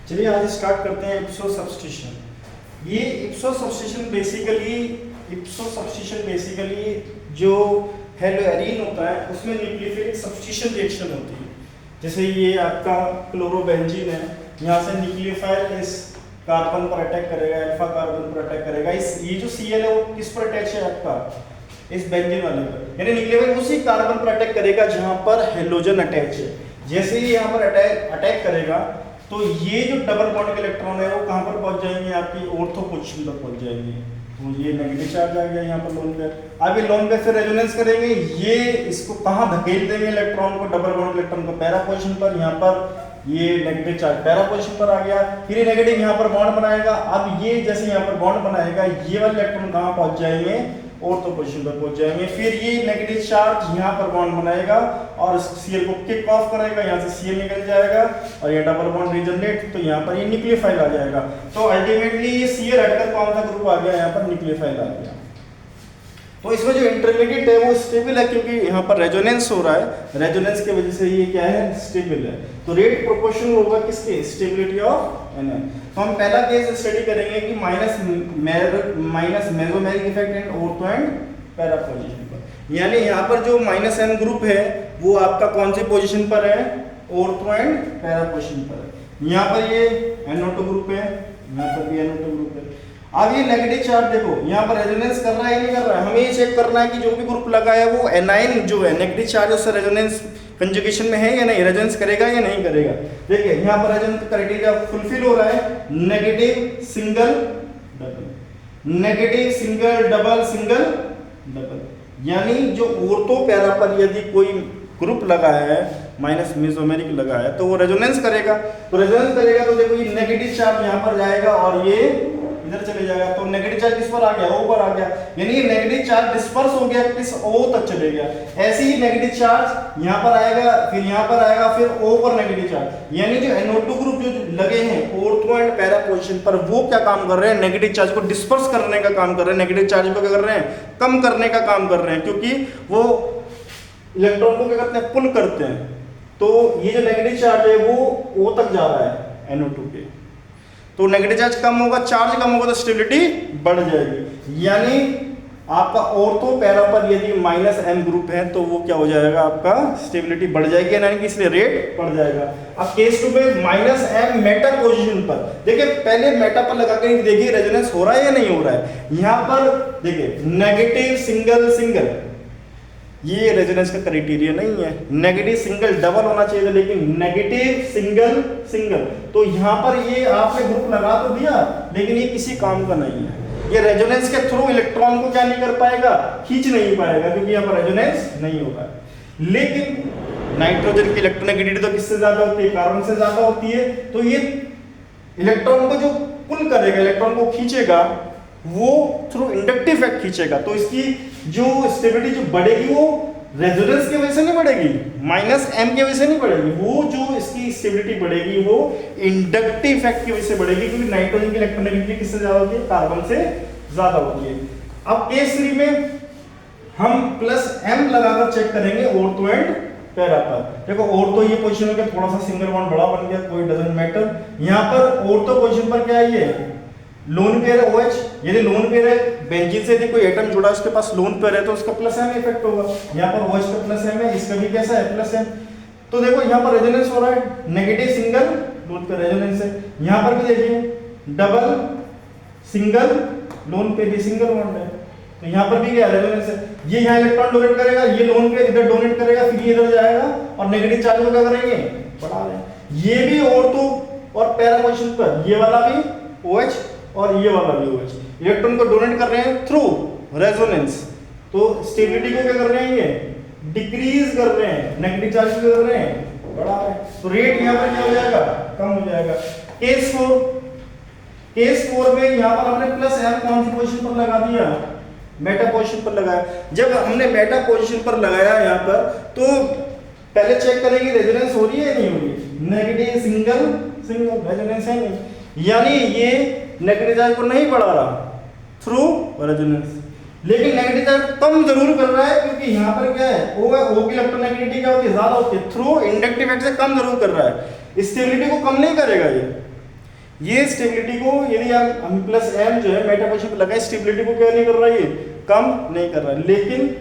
चलिए आज स्टार्ट करते हैं इप्सो सब्स्टिट्यूशन। ये इप्सो सब्स्टिट्यूशन बेसिकली जो हेलोएरीन होता है उसमें न्यूक्लियोफिलिक सब्स्टिट्यूशन रिएक्शन होती है। जैसे ये आपका क्लोरोबेंजीन है, यहाँ से न्यूक्लियोफाइल इस कार्बन पर अटैक करेगा, अल्फा कार्बन पर अटैक करेगा। इस ये जो Cl है वो किस पर अटैच है आपका, इस बेंजीन वाले पर, यानी न्यूक्लियोफाइल उसी कार्बन पर अटैक करेगा जहाँ पर हेलोजन अटैच है। जैसे ही यहाँ पर अटैक करेगा तो ये जो डबल बॉन्ड के इलेक्ट्रॉन है वो कहाँ पर पहुंच जाएंगे, आपकी ऑर्थो पोजीशन पर पहुंच जाएंगे। तो ये नेगेटिव चार्ज आ गया यहाँ पर लोन पेयर। अब ये लोन पेयर से रेजोनेंस करेंगे, ये इसको कहाँ धकेल देंगे इलेक्ट्रॉन को, डबल बॉन्ड इलेक्ट्रॉन को पैरा पोजीशन पर। यहाँ पर ये नेगेटिव चार्ज पैरा पोजीशन पर आ गया, फिर ये नेगेटिव यहाँ पर बॉन्ड बनाएगा। अब ये जैसे यहाँ पर बॉन्ड बनाएगा, ये वाले इलेक्ट्रॉन कहाँ पहुंच जाएंगे, ऑर्थो पोजीशन पर पहुंच जाएंगे। फिर ये नेगेटिव चार्ज यहाँ पर बॉन्ड बनाएगा और Cl को किक ऑफ करेगा, यहाँ से Cl निकल जाएगा और ये डबल बॉन्ड रीजनरेट, तो यहाँ पर ये न्यूक्लियोफाइल आ जाएगा। तो अल्टीमेटली ये Cl हटकर कौन सा ग्रुप आ गया, यहाँ पर न्यूक्लियोफाइल आ गया। तो इसमें जो इंटरमीडिएट है वो स्टेबल है, क्योंकि यहाँ पर रेजोनेंस हो रहा है, रेजोनेंस की वजह से ये क्या है, स्टेबल है। तो रेट प्रोपोर्शनल होगा किसके, स्टेबिलिटी ऑफ एन। तो हम पहला केस स्टडी करेंगे कि minus mesomeric effect and ortho and para position पर। यानी यहाँ पर जो माइनस एन ग्रुप है वो आपका कौन सी पोजीशन पर है, ऑर्थो एंड पैरा पोजीशन पर है। यहाँ पर ये NO2 ग्रुप है, यहाँ पर भी NO2 ग्रुप है। अब ये नेगेटिव चार्ज देखो यहाँ पर रेजोनेंस कर रहा है नहीं कर रहा है, हमें ये चेक करना है कि जो भी ग्रुप लगा है वो एनाइन जो है नेगेटिव चार्ज उससे रेजोनेंस कंजुगेशन में है या नहीं, रेजोनेंस करेगा या नहीं करेगा। देखिए यहाँ पर रेजोनेंस क्राइटेरिया फुलफिल हो रहा है, negative single double, negative single double single double. यानी जो ऑर्थो पैरा पर यदि कोई ग्रुप लगा है, माइनस मेसोमेरिक लगा है, तो वो रेजोनेंस करेगा। तो रेजोनेंस करेगा तो देखो ये नेगेटिव चार्ज यहाँ पर जाएगा और ये इधर चले जाएगा। तो नेगेटिव चार्ज किस पर आ गया, O पर आ गया, यानी ये नेगेटिव चार्ज डिस्पर्स हो गया, किस O तक चले गया। ऐसे ही नेगेटिव चार्ज यहाँ पर आएगा, फिर यहाँ पर आएगा, फिर O पर नेगेटिव चार्ज। यानी जो NO2 ग्रुप जो लगे हैं ऑर्थो एंड पैरा पोजीशन पर, वो क्या काम कर रहे हैं, नेगेटिव चार्ज को डिस्पर्स करने का काम कर रहे हैं, नेगेटिव चार्ज को क्या कर रहे हैं, कम करने का काम कर रहे हैं, क्योंकि वो इलेक्ट्रॉन को क्या करते हैं, पुल करते हैं। तो ये जो नेगेटिव चार्ज है वो O तक जा रहा है NO2 के। तो नेगेटिव चार्ज कम होगा, चार्ज कम होगा तो स्टेबिलिटी बढ़ जाएगी। यानी आपका ऑर्थो पैरा पर यदि माइनस एन ग्रुप है तो वो क्या हो जाएगा, आपका स्टेबिलिटी बढ़ जाएगी, यानी कि इसलिए रेट बढ़ जाएगा। अब केस 2 में माइनस एम मेटा पोजीशन पर, देखिए पहले मेटा पर लगा कर देखिए रेजोनेंस हो रहा है या नहीं हो रहा है। यहाँ पर देखिए नेगेटिव सिंगल सिंगल, ये रेजोनेंस का क्राइटेरिया नहीं है। नेगेटिव सिंगल डबल होना चाहिए, लेकिन नेगेटिव सिंगल सिंगल, तो यहाँ पर ये आपने ग्रुप लगा तो दिया लेकिन ये किसी काम का नहीं है। ये रेजोनेंस के थ्रू इलेक्ट्रॉन को क्या नहीं कर पाएगा, खींच नहीं पाएगा, क्योंकि यहाँ पर रेजोनेंस नहीं होगा। लेकिन नाइट्रोजन की इलेक्ट्रोनेगेटिविटी तो किससे ज्यादा होती है, कार्बन से ज्यादा होती है। तो ये इलेक्ट्रॉन को जो पुल करेगा, इलेक्ट्रॉन को खींचेगा, वो थ्रू इंडक्टिव इफेक्ट खींचेगा। तो इसकी जो स्टेबिलिटी जो बढ़ेगी वो रेजोनेंस की वजह से नहीं बढ़ेगी, माइनस एम की वजह से नहीं बढ़ेगी, वो जो इसकी स्टेबिलिटी बढ़ेगी वो इंडक्टिव इफेक्ट की वजह से बढ़ेगी, क्योंकि नाइट्रोजन की इलेक्ट्रोनेगेटिविटी किससे ज्यादा होती है, कार्बन से ज्यादा होती है। अब केस 3 में हम प्लस एम लगाकर चेक करेंगे ऑर्थो एंड पैरा पर। देखो ऑर्थो ये पोजीशन में थोड़ा सा सिंगल बॉन्ड बड़ा बन गया, कोई डजंट मैटर। यहाँ पर ऑर्थो पोजीशन पर क्या है, ये लोन पेयर है OH, यदि लोन पेयर है बेंजीन से यदि कोई एटम जुड़ा उसके पास लोन पेयर है तो उसका प्लस एम इफेक्ट होगा। यहाँ पर OH का प्लस एम है, इसका भी कैसा है, प्लस एम। तो देखो यहाँ पर रेजोनेंस हो रहा है, नेगेटिव सिंगल लोन पे रेजोनेंस है। यहाँ पर भी देखिए डबल सिंगल लोन पे भी सिंगल बॉन्ड है, तो यहाँ पर भी क्या रेजोनेंस है। ये यहाँ इलेक्ट्रॉन डोनेट करेगा, ये लोन पेयर इधर डोनेट करेगा, फिर ये इधर जाएगा और नेगेटिव चार्ज को क्या करेंगे, बढ़ा दें। ये भी ऑर्थो और पैरा पोजीशन पर, ये वाला भी OH और ये वाला भी OH इलेक्ट्रॉन को डोनेट कर रहे हैं थ्रू रेजोनेंस। तो स्टेबिलिटी को क्या कर रहे हैं, ये डिक्रीज कर रहे हैं, नेगेटिव चार्ज को कर रहे हैं, बढ़ा रहे हैं। तो रेट यहाँ पर क्या हो जाएगा, कम हो जाएगा। केस 4 में यहाँ पर हमने प्लस एम कौन सी पोजीशन पर लगा दिया, मेटा पोजीशन पर लगाया। जब हमने मेटा पोजीशन पर लगाया यहाँ पर, तो पहले चेक करेंगे रेजोनेंस हो रही है या नहीं हो रही है। नेगेटिव सिंगल सिंगल रेजोनेंस है नहीं, यानी ये नेगेटिव चार्ज को नहीं बढ़ा रहा थ्रू रेजोनेंस, लेकिन नेगेटिव चार्ज कम जरूर कर रहा है, क्योंकि यहाँ पर क्या है, O की इलेक्ट्रोनेगेटिविटी क्या होती है, ज्यादा होती है, थ्रू इंडक्टिव इफेक्ट से कम जरूर कर रहा है, स्टेबिलिटी को कम नहीं करेगा ये। ये स्टेबिलिटी को यदि हम प्लस एम जो है मेटा पोजीशन पे लगाए, स्टेबिलिटी को क्या नहीं कर रहा है, ये कम नहीं कर रहा है, लेकिन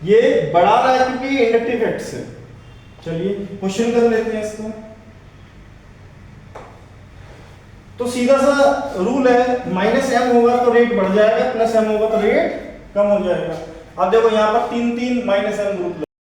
ये बढ़ा रहा है क्योंकि इंडक्टिव इफेक्ट से। चलिए क्वेश्चन कर लेते हैं इसको। तो सीधा सा रूल है, माइनस एम होगा तो रेट बढ़ जाएगा, प्लस एम होगा तो रेट कम हो जाएगा। अब देखो यहाँ पर तीन तीन माइनस एम ग्रुप